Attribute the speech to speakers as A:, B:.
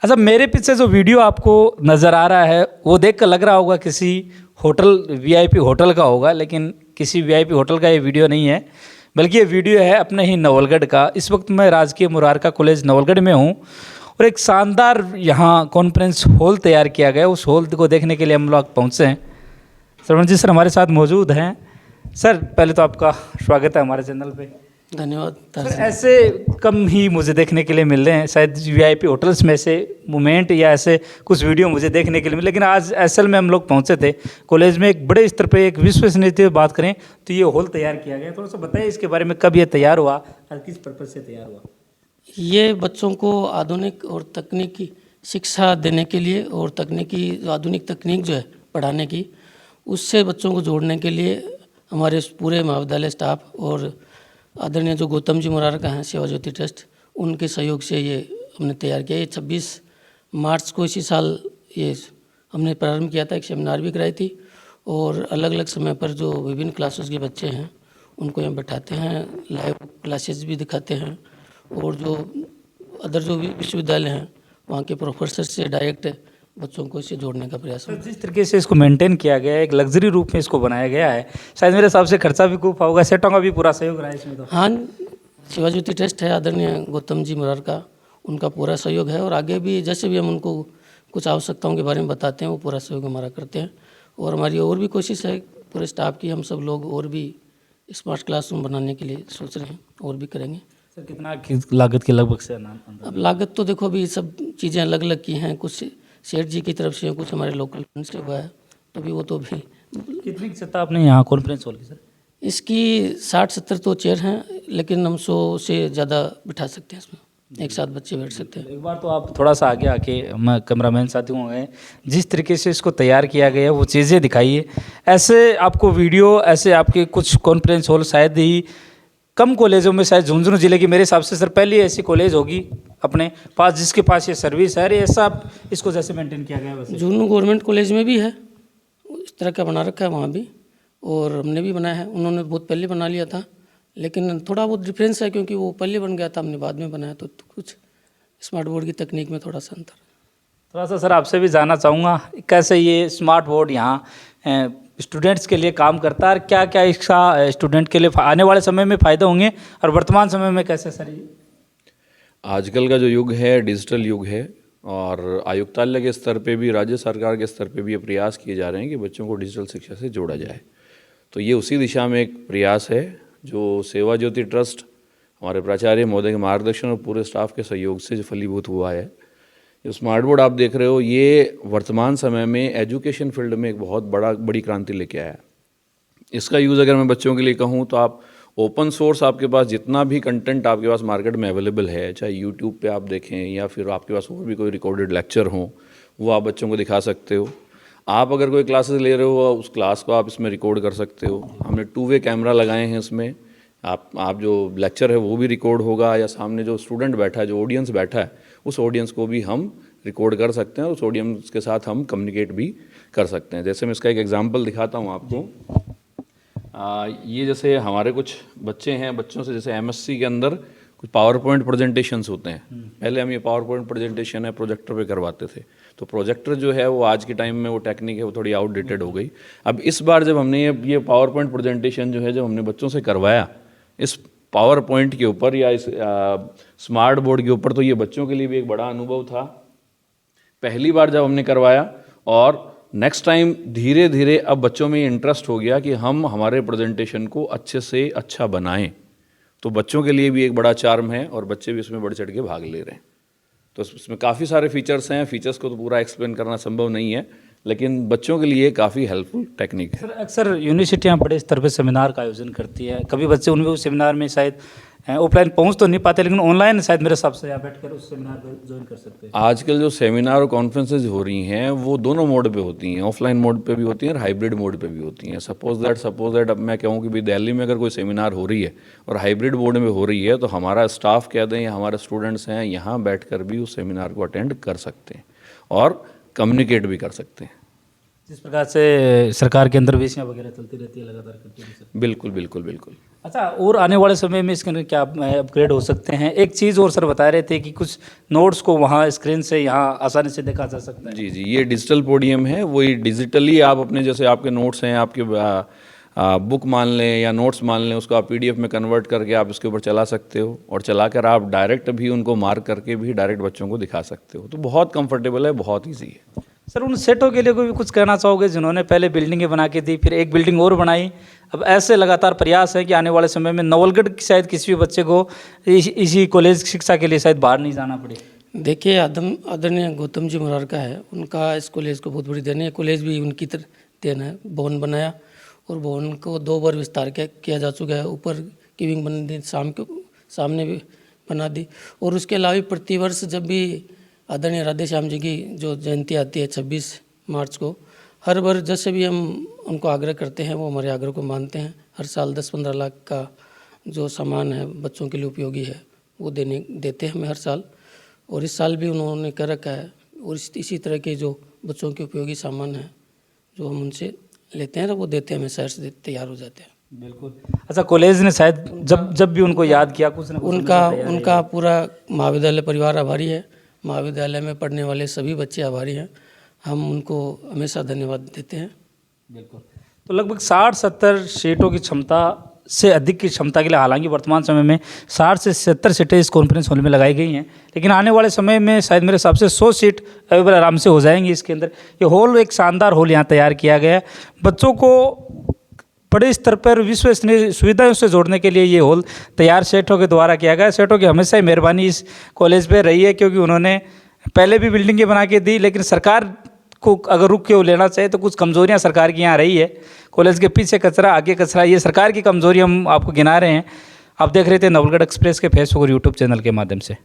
A: अच्छा, मेरे पीछे जो वीडियो आपको नज़र आ रहा है वो देख कर लग रहा होगा किसी होटल वीआईपी होटल का होगा, लेकिन किसी वीआईपी होटल का ये वीडियो नहीं है, बल्कि ये वीडियो है अपने ही नवलगढ़ का। इस वक्त मैं राजकीय मुरारका कॉलेज नवलगढ़ में हूँ और एक शानदार यहाँ कॉन्फ्रेंस हॉल तैयार किया गया। उस हॉल को देखने के लिए हम लोग पहुँचे हैं। श्रवण जी सर हमारे साथ मौजूद हैं। सर पहले तो आपका स्वागत है हमारे चैनल पे।
B: धन्यवाद।
A: सर ऐसे कम ही मुझे देखने के लिए मिल रहे हैं, शायद वीआईपी होटल्स में से मोमेंट या ऐसे कुछ वीडियो मुझे देखने के लिए मिले, लेकिन आज एसएल में हम लोग पहुंचे थे कॉलेज में। एक बड़े स्तर पे, एक विश्वसनीयता बात करें तो ये हॉल तैयार किया गया। थोड़ा सा बताइए इसके बारे में, कब ये तैयार हुआ और किस पर्पज़ से तैयार हुआ?
B: ये बच्चों को आधुनिक और तकनीकी शिक्षा देने के लिए और तकनीकी आधुनिक तकनीक जो है पढ़ाने की, उससे बच्चों को जोड़ने के लिए हमारे पूरे महाविद्यालय स्टाफ और आदरणीय जो गौतम जी मुरारका हैं सेवा ज्योति ट्रस्ट, उनके सहयोग से ये हमने तैयार किया। ये 26 मार्च को इसी साल ये हमने प्रारंभ किया था। एक सेमिनार भी कराई थी और अलग अलग समय पर जो विभिन्न क्लासेस के बच्चे हैं उनको यहाँ बैठाते हैं, लाइव क्लासेस भी दिखाते हैं और जो अदर जो भी विश्वविद्यालय हैं वहाँ के प्रोफेसर से डायरेक्ट बच्चों को इससे जोड़ने का प्रयास है।
A: जिस तरीके से इसको मेंटेन किया गया है, एक लग्जरी रूप में इसको बनाया गया है, शायद मेरे हिसाब से खर्चा भी खूब होगा, सेटों का भी पूरा सहयोग रहा है इसमें। तो
B: हाँ, सेवा ज्योति ट्रस्ट है, आदरणीय गौतम जी मुरारका, उनका पूरा सहयोग है और आगे भी जैसे भी हम उनको कुछ आवश्यकताओं के बारे में बताते हैं वो पूरा सहयोग हमारा करते हैं। और हमारी और भी कोशिश है पूरे स्टाफ की, हम सब लोग और भी स्मार्ट क्लासरूम बनाने के लिए सोच रहे हैं और भी करेंगे।
A: सर कितना लागत के लगभग से?
B: अब लागत तो देखो अभी सब चीज़ें अलग अलग की हैं, कुछ सेठ जी की तरफ से, कुछ हमारे लोकल फंड से हुआ है, तो भी वो तो भी।
A: कितनी क्षमता आपने यहाँ कॉन्फ्रेंस हॉल की सर?
B: इसकी 60-70 तो चेयर हैं, लेकिन हम 100 से ज़्यादा बिठा सकते हैं इसमें, एक साथ बच्चे बैठ सकते हैं।
A: एक बार तो आप थोड़ा सा आगे आके, मैं कैमरामैन साथियों होंगे, जिस तरीके से इसको तैयार किया गया है वो चीज़ें दिखाइए। ऐसे आपको वीडियो, ऐसे आपके कुछ कॉन्फ्रेंस हॉल शायद ही कम कॉलेजों में, शायद झुंझुनू जिले की मेरे हिसाब से सर पहली ऐसी कॉलेज होगी अपने पास जिसके पास ये सर्विस है। ऐसा इसको जैसे मेंटेन किया गया है वैसे
B: झुंझुनू गवर्नमेंट कॉलेज में भी है, इस तरह का बना रखा है वहाँ भी, और हमने भी बनाया है। उन्होंने बहुत पहले बना लिया था, लेकिन थोड़ा बहुत डिफरेंस है क्योंकि वो पहले बन गया था, हमने बाद में बनाया, तो कुछ स्मार्ट बोर्ड की तकनीक में थोड़ा सा अंतर।
A: थोड़ा सा सर आपसे भी जानना चाहूँगा कैसे ये स्मार्ट बोर्ड यहाँ स्टूडेंट्स के लिए काम करता है और क्या क्या इसका स्टूडेंट के लिए आने वाले समय में फ़ायदे होंगे और वर्तमान समय में कैसे सर?
C: आजकल का जो युग है डिजिटल युग है और आयुक्तालय के स्तर पे भी, राज्य सरकार के स्तर पे भी ये प्रयास किए जा रहे हैं कि बच्चों को डिजिटल शिक्षा से जोड़ा जाए। तो ये उसी दिशा में एक प्रयास है जो सेवा ज्योति ट्रस्ट, हमारे प्राचार्य महोदय के मार्गदर्शन और पूरे स्टाफ के सहयोग से जो फलीभूत हुआ है। जो स्मार्ट बोर्ड आप देख रहे हो, ये वर्तमान समय में एजुकेशन फील्ड में एक बहुत बड़ी क्रांति लेके आया है। इसका यूज़ अगर मैं बच्चों के लिए कहूँ तो आप ओपन सोर्स, आपके पास जितना भी कंटेंट आपके पास मार्केट में अवेलेबल है, चाहे यूट्यूब पे आप देखें या फिर आपके पास और भी कोई रिकॉर्डेड लेक्चर हो, वो आप बच्चों को दिखा सकते हो। आप अगर कोई क्लासेस ले रहे हो उस क्लास को आप इसमें रिकॉर्ड कर सकते हो। हमने 2 वे कैमरा लगाए हैं इसमें, आप जो लेक्चर है वो भी रिकॉर्ड होगा, या सामने जो स्टूडेंट बैठा है, जो ऑडियंस बैठा है, उस ऑडियंस को भी हम रिकॉर्ड कर सकते हैं और उस ऑडियंस के साथ हम कम्युनिकेट भी कर सकते हैं। जैसे मैं इसका एक एग्जांपल दिखाता हूँ आपको। ये जैसे हमारे कुछ बच्चे हैं, बच्चों से जैसे एमएससी के अंदर कुछ पावर पॉइंट प्रेजेंटेशंस होते हैं। पहले हम ये पावर पॉइंट प्रेजेंटेशन है प्रोजेक्टर पे करवाते थे, तो प्रोजेक्टर जो है वो आज के टाइम में वो टेक्निक है वो थोड़ी आउटडेटेड हो गई। अब इस बार जब हमने ये पावर पॉइंट प्रेजेंटेशन जो है जब हमने बच्चों से करवाया इस पावर पॉइंट के ऊपर या इस स्मार्ट बोर्ड के ऊपर, तो ये बच्चों के लिए भी एक बड़ा अनुभव था। पहली बार जब हमने करवाया और नेक्स्ट टाइम धीरे धीरे अब बच्चों में ये इंटरेस्ट हो गया कि हम हमारे प्रेजेंटेशन को अच्छे से अच्छा बनाएं, तो बच्चों के लिए भी एक बड़ा चार्म है और बच्चे भी इसमें बढ़ चढ़ के भाग ले रहे हैं। तो इसमें काफ़ी सारे फीचर्स हैं, फीचर्स को तो पूरा एक्सप्लेन करना संभव नहीं है, लेकिन बच्चों के लिए काफ़ी हेल्पफुल टेक्निक है।
A: सर अक्सर यूनिवर्सिटियाँ बड़े स्तर पर सेमिनार का आयोजन करती है, कभी बच्चे उनमें उस सेमिनार में शायद ऑफलाइन पहुंच तो नहीं पाते, लेकिन ऑनलाइन शायद मेरे हिसाब से यहाँ बैठकर उस सेमिनार को ज्वाइन कर सकते हैं।
C: आजकल जो सेमिनार और कॉन्फ्रेंसेज हो रही हैं वो दोनों मोड पे होती हैं, ऑफलाइन मोड पे भी होती हैं और हाइब्रिड मोड पे भी होती हैं। सपोज दैट अब मैं कहूँ कि भाई दिल्ली में अगर कोई सेमिनार हो रही है और हाइब्रिड मोड में हो रही है, तो हमारा स्टाफ कह दें या हमारे स्टूडेंट्स हैं यहाँ बैठ कर भी उस सेमिनार को अटेंड कर सकते हैं और कम्युनिकेट भी कर सकते हैं।
A: जिस प्रकार से सरकार के अंदर वेसियाँ वगैरह चलती रहती है लगातार कंटिन्यू।
C: बिल्कुल बिल्कुल बिल्कुल।
A: अच्छा, और आने वाले समय में इसके अंदर क्या अपग्रेड हो सकते हैं? एक चीज़ और सर बता रहे थे कि कुछ नोट्स को वहाँ स्क्रीन से यहाँ आसानी से देखा जा सकता है।
C: जी जी, ये डिजिटल पोडियम है, वही डिजिटली आप अपने जैसे आपके नोट्स हैं, आपके बुक मान लें या नोट्स मान लें, उसको आप PDF में कन्वर्ट करके आप इसके ऊपर चला सकते हो, और चलाकर आप डायरेक्ट भी उनको मार्क करके भी डायरेक्ट बच्चों को दिखा सकते हो। तो बहुत कंफर्टेबल है, बहुत ईजी है।
A: सर, उन सेटों के लिए कोई भी कुछ कहना चाहोगे जिन्होंने पहले बिल्डिंगें बना के दी, फिर एक बिल्डिंग और बनाई, अब ऐसे लगातार प्रयास है कि आने वाले समय में नवलगढ़ की शायद किसी भी बच्चे को इसी कॉलेज शिक्षा के लिए शायद बाहर नहीं जाना पड़े?
B: देखिए, आदरणीय गौतम जी मुरारका है, उनका इस कॉलेज को बहुत बड़ी देन है। कॉलेज भी उनकी देन है। भवन बनाया और भवन को 2 बार विस्तार किया जा चुका है। ऊपर की विंग बन दी, सामने भी बना दी, और उसके अलावा प्रतिवर्ष जब भी आदरणीय राधे श्याम जी की जो जयंती आती है 26 मार्च को, हर बार जैसे भी हम उनको आग्रह करते हैं, वो हमारे आग्रह को मानते हैं। हर साल 10-15 लाख का जो सामान है बच्चों के लिए उपयोगी है वो देते हैं हमें हर साल, और इस साल भी उन्होंने कर रखा है। और इसी तरह के जो बच्चों के उपयोगी सामान है जो हम उनसे लेते हैं तो वो देते हैं, हमें शहर से तैयार हो जाते हैं।
A: बिल्कुल। अच्छा, कॉलेज ने शायद जब भी उनको याद किया कुछ न कुछ
B: उनका पूरा महाविद्यालय परिवार आभारी है। महाविद्यालय में पढ़ने वाले सभी बच्चे आभारी हैं। हम उनको हमेशा धन्यवाद देते हैं।
A: बिल्कुल। तो लगभग 60-70 सीटों की क्षमता से अधिक की क्षमता के लिए, हालांकि वर्तमान समय में 60 से 70 सीटें इस कॉन्फ्रेंस हॉल में लगाई गई हैं, लेकिन आने वाले समय में शायद मेरे हिसाब से 100 सीट अवेलेबल आराम से हो जाएंगी इसके अंदर। ये हॉल एक शानदार हॉल यहाँ तैयार किया गया है। बच्चों को बड़े स्तर पर विश्वसनीय सुविधाओं से जोड़ने के लिए ये हॉल तैयार सेठों के द्वारा किया गया है। सेठों की हमेशा ही मेहरबानी इस कॉलेज पे रही है, क्योंकि उन्होंने पहले भी बिल्डिंगें बना के दी, लेकिन सरकार को अगर रुक के वो लेना चाहे तो कुछ कमजोरियां सरकार की यहाँ रही है। कॉलेज के पीछे कचरा, आगे कचरा, ये सरकार की कमजोरी हम आपको गिना रहे हैं। आप देख रहे थे नवलगढ़ एक्सप्रेस के फेसबुक और यूट्यूब चैनल के माध्यम से।